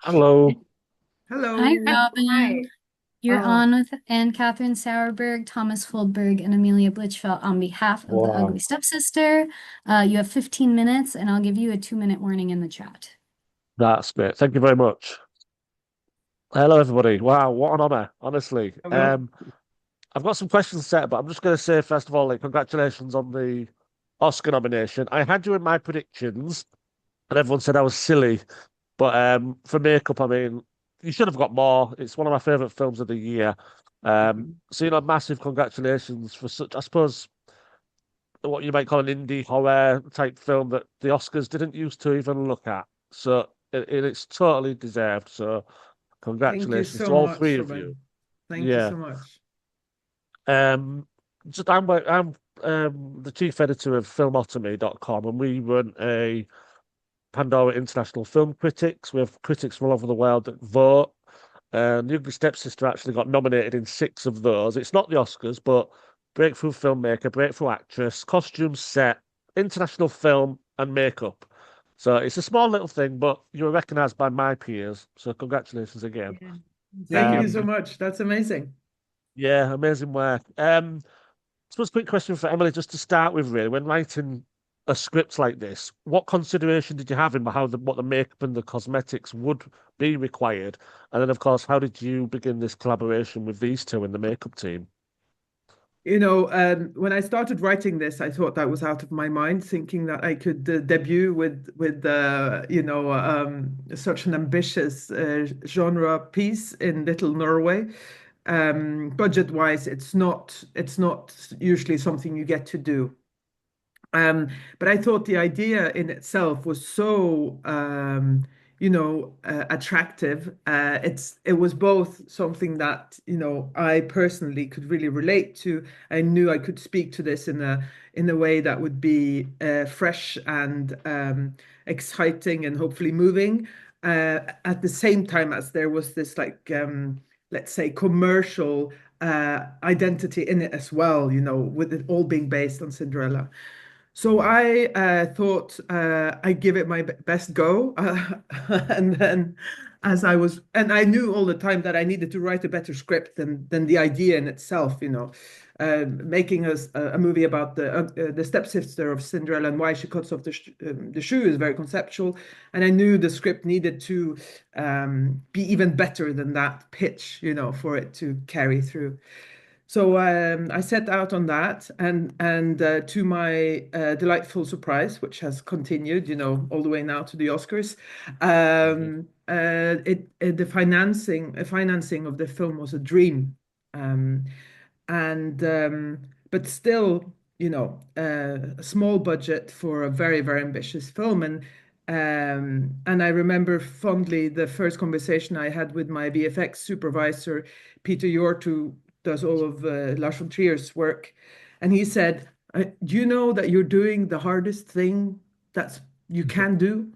Hello. Hi, Hello. Robin. Hi. You're Uh, on with Anne Catherine Sauerberg, Thomas Foldberg, and Amelia Blichfeldt on behalf of the Ugly Wow, Stepsister. You have 15 minutes, and I'll give you a 2-minute warning in the chat. that's great. Thank you very much. Hello, everybody. Wow, what an honor, honestly. hello. I've got some questions set, but I'm just going to say, first of all, like, congratulations on the Oscar nomination. I had you in my predictions, and everyone said I was silly. But for makeup, I mean, you should have got more. It's one of my favorite films of the year. So, massive congratulations for such, I suppose, what you might call an indie horror type film that the Oscars didn't used to even look at. So it's totally deserved. So Thank you congratulations to so all much, three of you. Robin. Thank you Yeah. so much. Um, I'm the chief editor of filmotomy.com, and we run a Pandora International Film Critics. We have critics from all over the world that vote. And The Ugly Stepsister actually got nominated in six of those. It's not the Oscars, but Breakthrough Filmmaker, Breakthrough Actress, Costume Set, International Film, and Makeup. So it's a small little thing, but you were recognised by my peers. So congratulations again. Yeah. Thank you so Um, much. That's amazing. yeah, amazing work. I suppose quick question for Emily, just to start with, really, when writing a script like this, what consideration did you have in how what the makeup and the cosmetics would be required? And then, of course, how did you begin this collaboration with these two in the makeup team? When I started writing this, I thought that was out of my mind, thinking that I could debut with such an ambitious genre piece in Little Norway. Budget-wise, it's not usually something you get to do. Um, but I thought the idea in itself was so, attractive. It was both something that, I personally could really relate to. I knew I could speak to this in a way that would be fresh and exciting and hopefully moving. At the same time as there was this let's say commercial identity in it as well, with it all being based on Cinderella. So I thought I'd give it my best go. And then and I knew all the time that I needed to write a better script than the idea in itself, making a movie about the stepsister of Cinderella and why she cuts off the shoe is very conceptual. And I knew the script needed to be even better than that pitch, for it to carry through. So I set out on that, and to my delightful surprise, which has continued, all the way now to the Oscars, Mhm. the financing of the film was a dream, um, and but still, a small budget for a very very ambitious film, and I remember fondly the first conversation I had with my VFX supervisor, Peter Yort, who does all of Lars von Trier's work, and he said, "Do you know that you're doing the hardest thing that's you can do,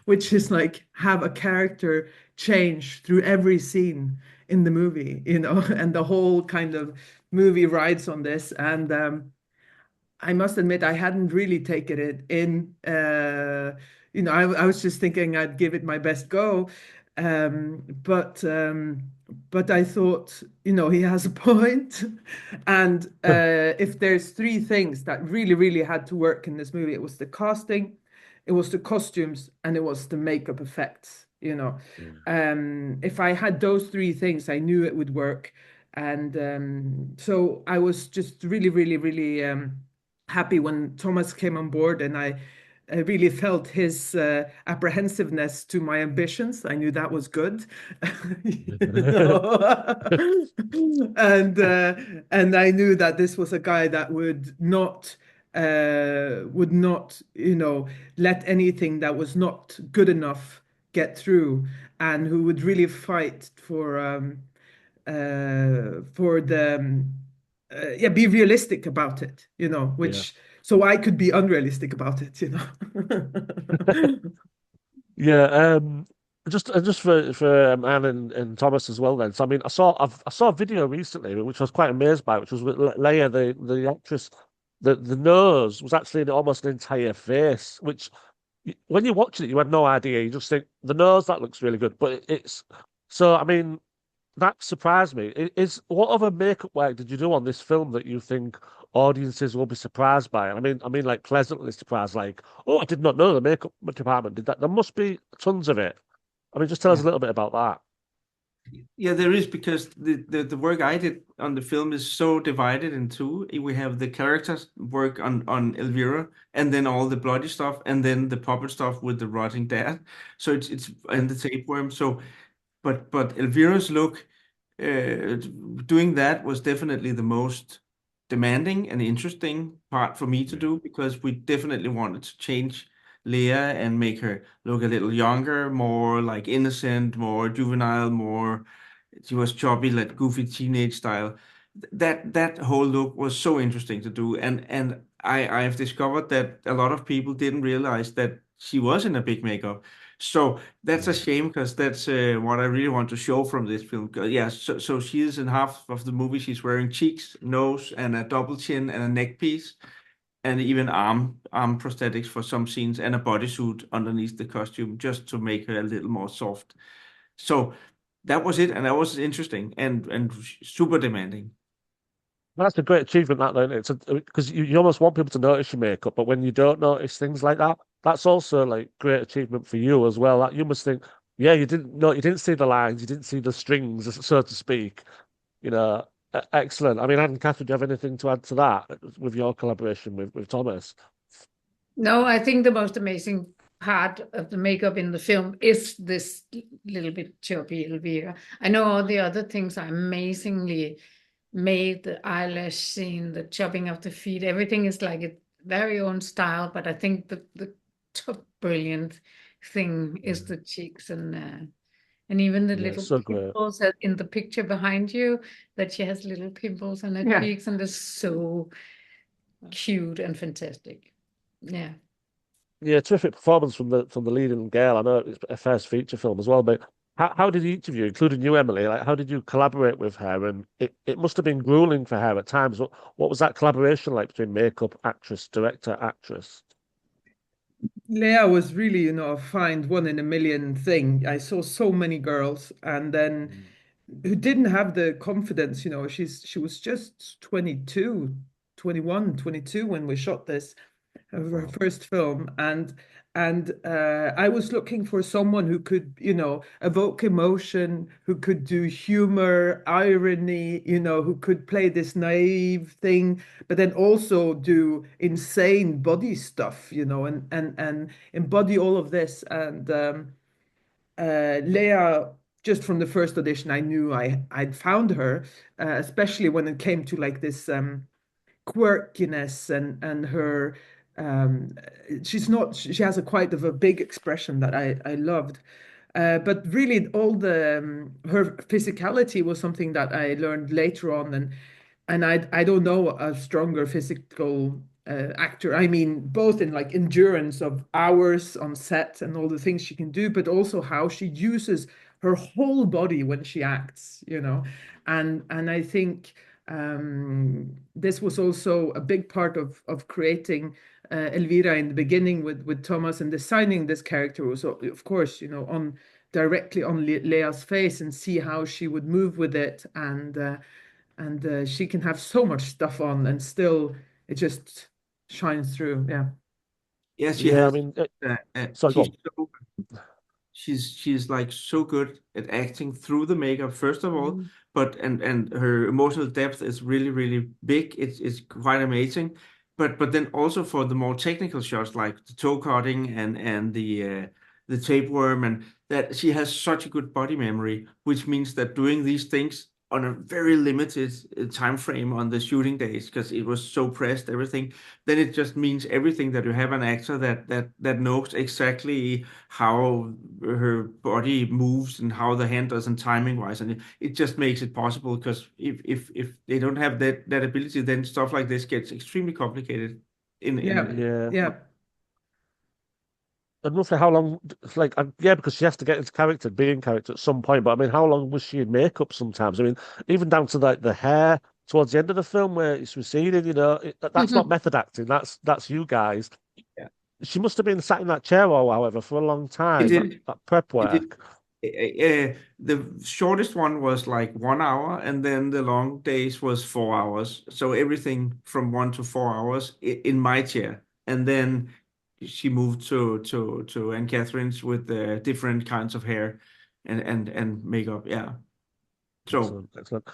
which is like have a character change through every scene in the movie, and the whole kind of movie rides on this." And I must admit, I hadn't really taken it in. I was just thinking I'd give it my best go, but I thought, he has a point. And if there's three things that really, really had to work in this movie, it was the casting, it was the costumes, and it was the makeup effects. If I had those three things, I knew it would work. And so I was just really, really, really happy when Thomas came on board, and I really felt his apprehensiveness to my ambitions. I knew that was good, you know? And I knew that this was a guy that would not, let anything that was not good enough get through, and who would really fight for the yeah, be realistic about it, Yeah. which so I could be unrealistic about it. Yeah, just for Anne and Thomas as well. Then, so I mean, I saw a video recently which I was quite amazed by, which was with Leia, the actress. The nose was actually almost an entire face, which when you're watching it, you had no idea. You just think the nose that looks really good, but it's so. I mean, that surprised me. What other makeup work did you do on this film that you think audiences will be surprised by? I mean, like pleasantly surprised. Like, oh, I did not know the makeup department did that. There must be tons of it. I mean, just tell us Yeah. a little bit about that. Yeah, there is, because the work I did on the film is so divided in two. We have the characters work on Elvira, and then all the bloody stuff, and then the puppet stuff with the rotting dad. So it's and the tapeworm. So but Elvira's look, doing that was definitely the most demanding and interesting part for me to do, because we definitely wanted to change Leia and make her look a little younger, more like innocent, more juvenile, more she was chubby, like goofy teenage style. That whole look was so interesting to do, and I've discovered that a lot of people didn't realize that she was in a big makeup. So that's a shame, because that's what I really want to show from this film. Yeah, so she is in half of the movie. She's wearing cheeks, nose, and a double chin and a neck piece, and even arm prosthetics for some scenes, and a bodysuit underneath the costume just to make her a little more soft. So that was it, and that was interesting and super demanding. That's a great achievement, that though, isn't it? Because you almost want people to notice your makeup, but when you don't notice things like that, that's also like great achievement for you as well. That you must think, yeah, you didn't see the lines, you didn't see the strings, so to speak. Excellent. I mean, Anne Catherine, do you have anything to add to that with your collaboration with Thomas? No, I think the most amazing part of the makeup in the film is this little bit chubby Elvira. I know all the other things are amazingly made, the eyelash scene, the chopping of the feet, everything is like its very own style, but I think the top brilliant thing is the cheeks and even the Yeah, little so great. pimples in the picture behind you, that she has little pimples on her Yeah. cheeks, and they're so cute and fantastic. Yeah. Yeah, terrific performance from the leading girl. I know it's a first feature film as well, but how did each of you, including you, Emily, like how did you collaborate with her? And it must have been grueling for her at times. What was that collaboration like between makeup, actress, director, actress? Leia was really, a find one in a million thing. I saw so many girls, and then who didn't have the confidence, she was just 22, 21, 22 when we shot this, her first film, and I was looking for someone who could, evoke emotion, who could do humor, irony, who could play this naive thing, but then also do insane body stuff, and embody all of this. And Leia, just from the first audition, I knew I'd found her, especially when it came to like this quirkiness and her she has a quite of a big expression that I loved. But really all the her physicality was something that I learned later on, and I don't know a stronger physical actor. I mean, both in like endurance of hours on set and all the things she can do, but also how she uses her whole body when she acts, and I think this was also a big part of creating Elvira in the beginning with Thomas, and designing this character was, of course, on directly on Leia's face, and see how she would move with it, and she can have so much stuff on, and still it just shines through. Yeah. Yeah, she Yeah, I has. mean, sorry, go She's on. so she's like so good at acting through the makeup, first of all, but and her emotional depth is really big. It's quite amazing. But then also for the more technical shots, like the toe cutting and the tapeworm, and that she has such a good body memory, which means that doing these things on a very limited time frame on the shooting days, because it was so pressed, everything, then it just means everything, that you have an actor that knows exactly how her body moves and how the hand does, and timing wise, and it just makes it possible, because if they don't have that ability, then stuff like this gets extremely complicated Yeah. Yeah. Yeah. And roughly how long, like, yeah, because she has to get into character, be in character at some point. But I mean, how long was she in makeup sometimes? I mean, even down to like the hair towards the end of the film where it's receding, that's not method acting. That's you guys. Yeah. She must have been sat in that chair, or however, for a long It time. did. That prep It did. work. The shortest one was like 1 hour, and then the long days was 4 hours. So everything from 1 to 4 hours in my chair, and then she moved to Anne Catherine's with different kinds of hair and makeup. Yeah. So Excellent, excellent.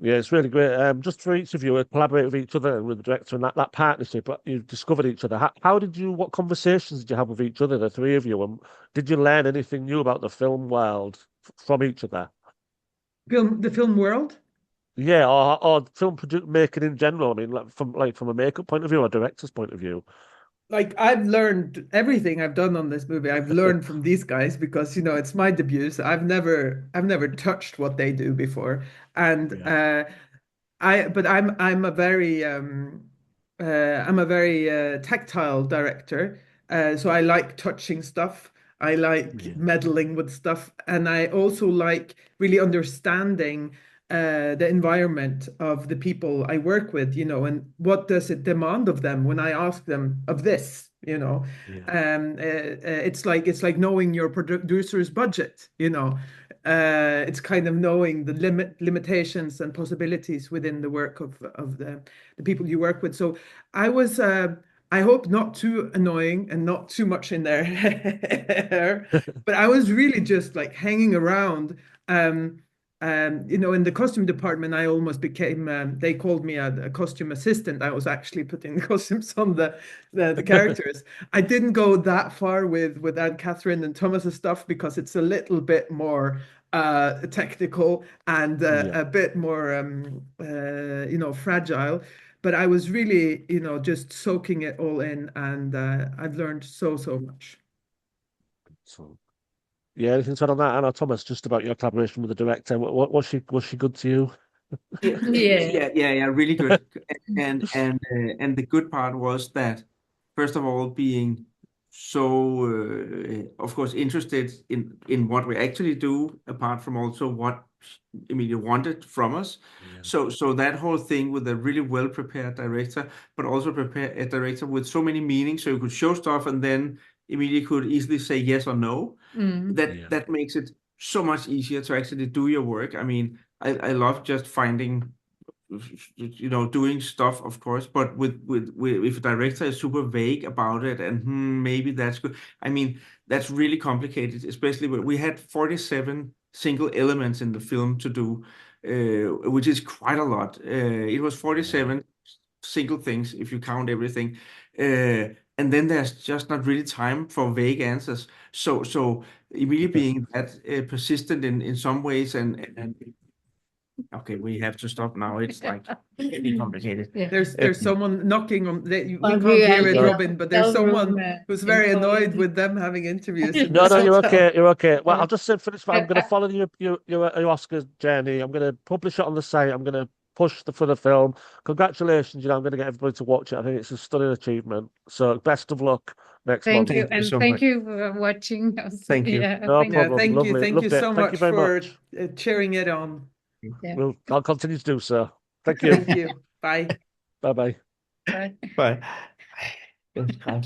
Yeah, it's really great. Just for each of you, collaborate with each other and with the director, and that partnership. You've discovered each other. What conversations did you have with each other, the three of you? And did you learn anything new about the film world from each other? The film world. Yeah, or making in general. I mean, from a makeup point of view or a director's point of view. Like I've learned everything I've done on this movie. I've learned from these guys because it's my debut. So I've never touched what they do before, and Yeah. I'm a very tactile director. So I like touching stuff. I like Yeah. meddling with stuff, and I also like really understanding the environment of the people I work with, and what does it demand of them when I ask them of this, Yeah. it's like knowing your producer's budget, it's kind of knowing the limitations and possibilities within the work of the people you work with. So I was I hope not too annoying and not too much in their hair, but I was really just like hanging around. In the costume department, I almost became, they called me a costume assistant. I was actually putting the costumes on the characters. I didn't go that far with Anne Catherine and Thomas's stuff because it's a little bit more technical and Yeah. a bit more, fragile. But I was really, just soaking it all in, and I've learned so much. So, yeah, anything to add on that, Anna Thomas, just about your collaboration with the director? Was she good to you? yeah, really good. And the good part was that, first of all, being so of course interested in what we actually do, apart from also what Emilie wanted from us. Yeah. So that whole thing with a really well prepared director, but also prepare a director with so many meanings, so you could show stuff and then Emilie could easily say yes or no. Yeah. That makes it so much easier to actually do your work. I mean, I love just finding, doing stuff, of course, but with if a director is super vague about it and maybe that's good. I mean, that's really complicated, especially when we had 47 single elements in the film to do, which is quite a lot. It was 47 single things if you count everything. And then there's just not really time for vague answers. So Emilie being that persistent in some ways and okay, we have to stop now. It's like really complicated. Yeah. There's someone knocking on. We But can't hear it, in a Robin, but there's hotel room, someone who's in very annoyed Poland. with them having interviews in No, this you're hotel. okay. You're okay. Well, I'll just say finish. I'm going to follow your Oscar journey. I'm going to publish it on the site. I'm going to push for the film. Congratulations! I'm going to get everybody to watch it. I think it's a stunning achievement. So best of luck next Thank month. you, Thank you and so thank much. you for watching us. Thank you. Yeah, No thank Yeah, problem. thank you. Lovely. Thank you Loved it. so Thank you much very for much. cheering it on. Yeah. I'll continue to do so. Thank you. Thank you. Bye. Bye bye. Bye. Bye. Bye.